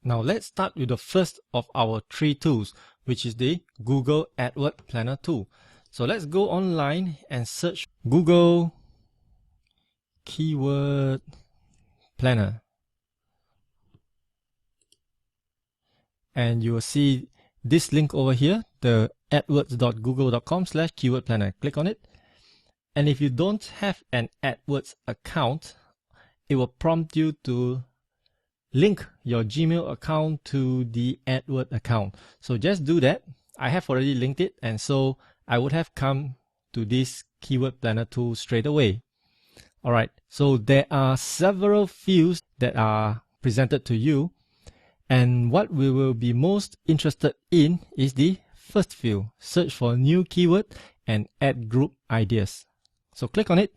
Now let's start with the first of our three tools, which is the Google AdWords Planner tool. So let's go online and search Google Keyword Planner. And you will see this link over here, the adwords.google.com/keyword planner. Click on it. And if you don't have an AdWords account, it will prompt you to link your Gmail account to the AdWords account. So just do that. I have already linked it, and so I would have come to this Keyword Planner tool straight away. Alright, so there are several fields that are presented to you, and what we will be most interested in is the first field, search for new keyword and ad group ideas. So click on it,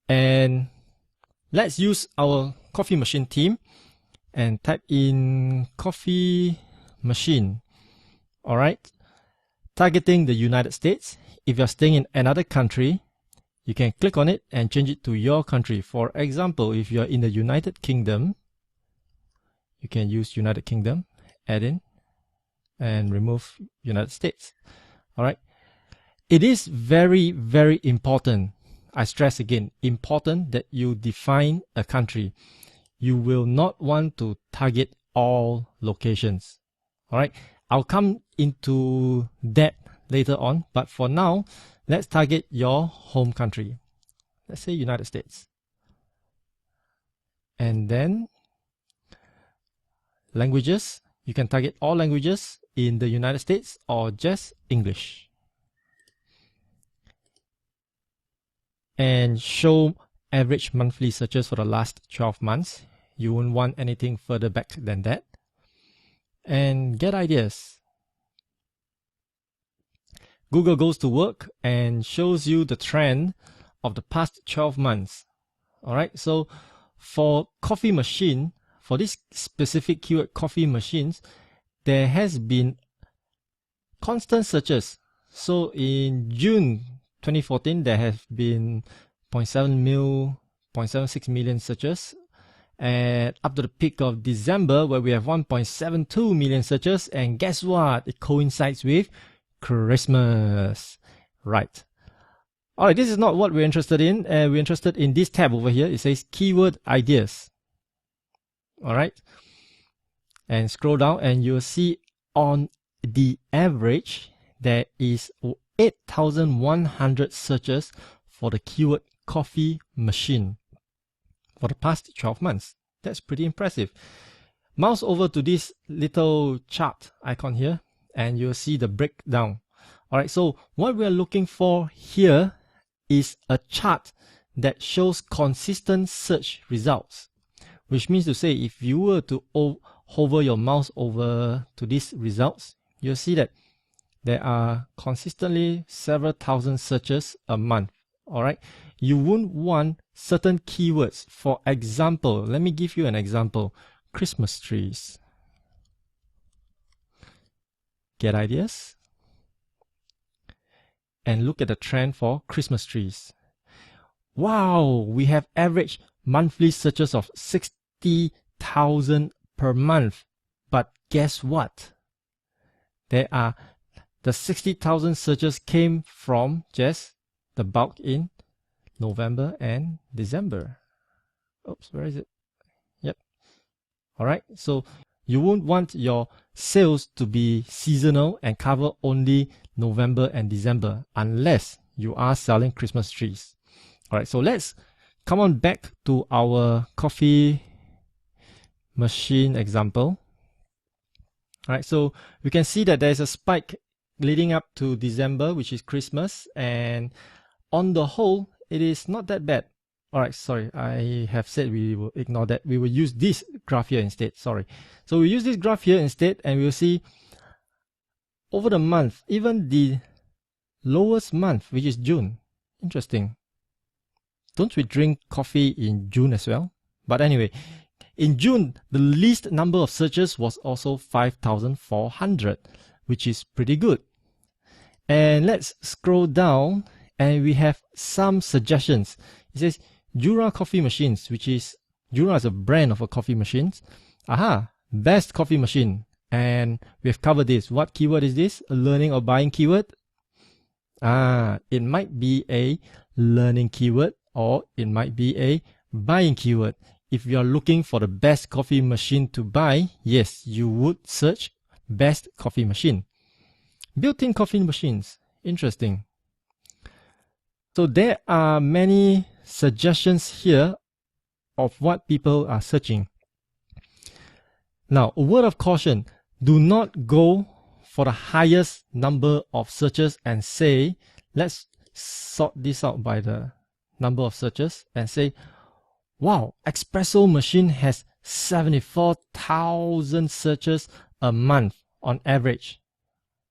and let's use our coffee machine theme and type in coffee machine. Alright, targeting the United States. If you're staying in another country, you can click on it and change it to your country. For example, if you're in the United Kingdom, you can use United Kingdom, add in, and remove United States. Alright, it is very, very important. I stress again, important that you define a country. You will not want to target all locations. Alright, I'll come into that later on, but for now, let's target your home country. Let's say United States. And then languages, you can target all languages in the United States or just English. And show average monthly searches for the last 12 months. You won't want anything further back than that. And get ideas. Google goes to work and shows you the trend of the past 12 months. Alright, so for coffee machine, for this specific keyword coffee machines, there has been constant searches. So in June 2014, there have been 0.76 million searches, and up to the peak of December where we have 1.72 million searches, and guess what? It coincides with Christmas, right? Alright, this is not what we're interested in. We're interested in this tab over here. It says keyword ideas. Alright, and scroll down and you'll see on the average there is 8,100 searches for the keyword coffee machine for the past 12 months. That's pretty impressive. Mouse over to this little chart icon here and you'll see the breakdown. Alright, so what we're looking for here is a chart that shows consistent search results, which means to say if you were to hover your mouse over to these results, you'll see that there are consistently several thousand searches a month. Alright, you wouldn't want certain keywords. For example, let me give you an example. Christmas trees. Get ideas? And look at the trend for Christmas trees. Wow, we have average monthly searches of 60,000 per month. But guess what? The 60,000 searches came from just the bulk in November and December. Oops, where is it? Yep. Alright, so you won't want your sales to be seasonal and cover only November and December unless you are selling Christmas trees. Alright, so let's come on back to our coffee machine example. Alright, so we can see that there's a spike leading up to December, which is Christmas, and on the whole, it is not that bad. Alright, sorry, I have said we will ignore that. We will use this graph here instead, sorry. So we use this graph here instead, and we'll see over the month, even the lowest month, which is June. Interesting. Don't we drink coffee in June as well? But anyway, in June, the least number of searches was also 5,400, which is pretty good. And let's scroll down and we have some suggestions. It says Jura coffee machines, which is Jura is a brand of a coffee machines. Aha, best coffee machine. And we've covered this. What keyword is this? A learning or buying keyword? It might be a learning keyword or it might be a buying keyword. If you are looking for the best coffee machine to buy, yes, you would search best coffee machine. Built-in coffee machines. Interesting. So there are many suggestions here of what people are searching. Now, a word of caution. Do not go for the highest number of searches and say, let's sort this out by the number of searches and say, wow, espresso machine has 74,000 searches a month on average,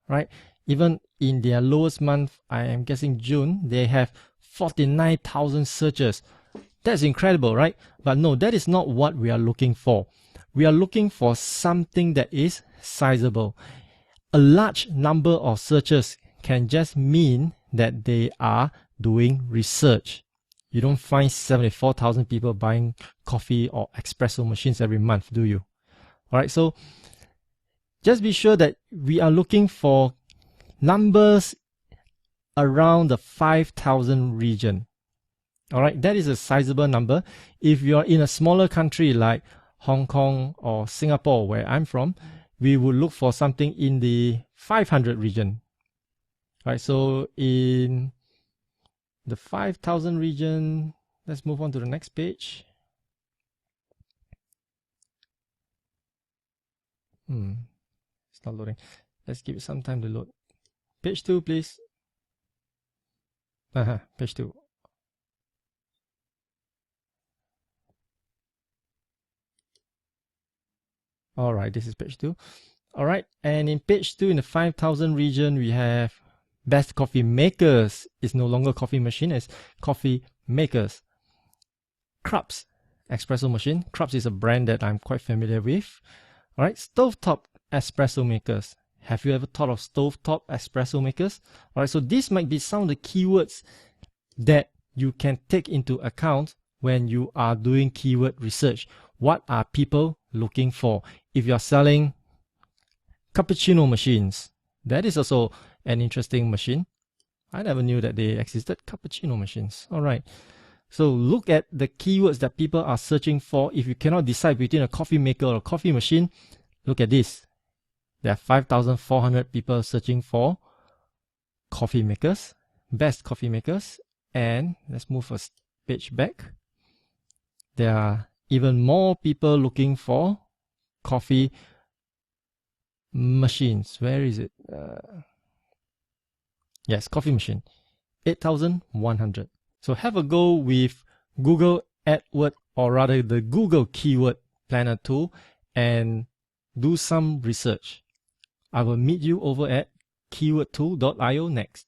right? Even in their lowest month, I am guessing June, they have 49,000 searches. That's incredible, right? But no, that is not what we are looking for. We are looking for something that is sizable. A large number of searches can just mean that they are doing research. You don't find 74,000 people buying coffee or espresso machines every month, do you? All right, so just be sure that we are looking for numbers around the 5,000 region. All right, that is a sizable number. If you are in a smaller country like Hong Kong or Singapore, where I'm from, we would look for something in the 500 region. All right, so in the 5,000 region, let's move on to the next page. It's not loading. Let's give it some time to load. Page 2, please. Page 2. All right, this is page 2. All right, and in page 2, in the 5,000 region, we have best coffee makers. It's no longer coffee machine, it's coffee makers. Krups espresso machine. Krups is a brand that I'm quite familiar with. All right, stovetop espresso makers. Have you ever thought of stovetop espresso makers? All right, so this might be some of the keywords that you can take into account when you are doing keyword research. What are people looking for? If you're selling cappuccino machines, that is also an interesting machine. I never knew that they existed, cappuccino machines. All right. So look at the keywords that people are searching for. If you cannot decide between a coffee maker or a coffee machine, look at this. There are 5,400 people searching for coffee makers, best coffee makers. And let's move a page back. There are even more people looking for coffee machines. Where is it? Yes, coffee machine. 8,100. So have a go with Google AdWords, or rather the Google Keyword Planner tool, and do some research. I will meet you over at keywordtool.io next.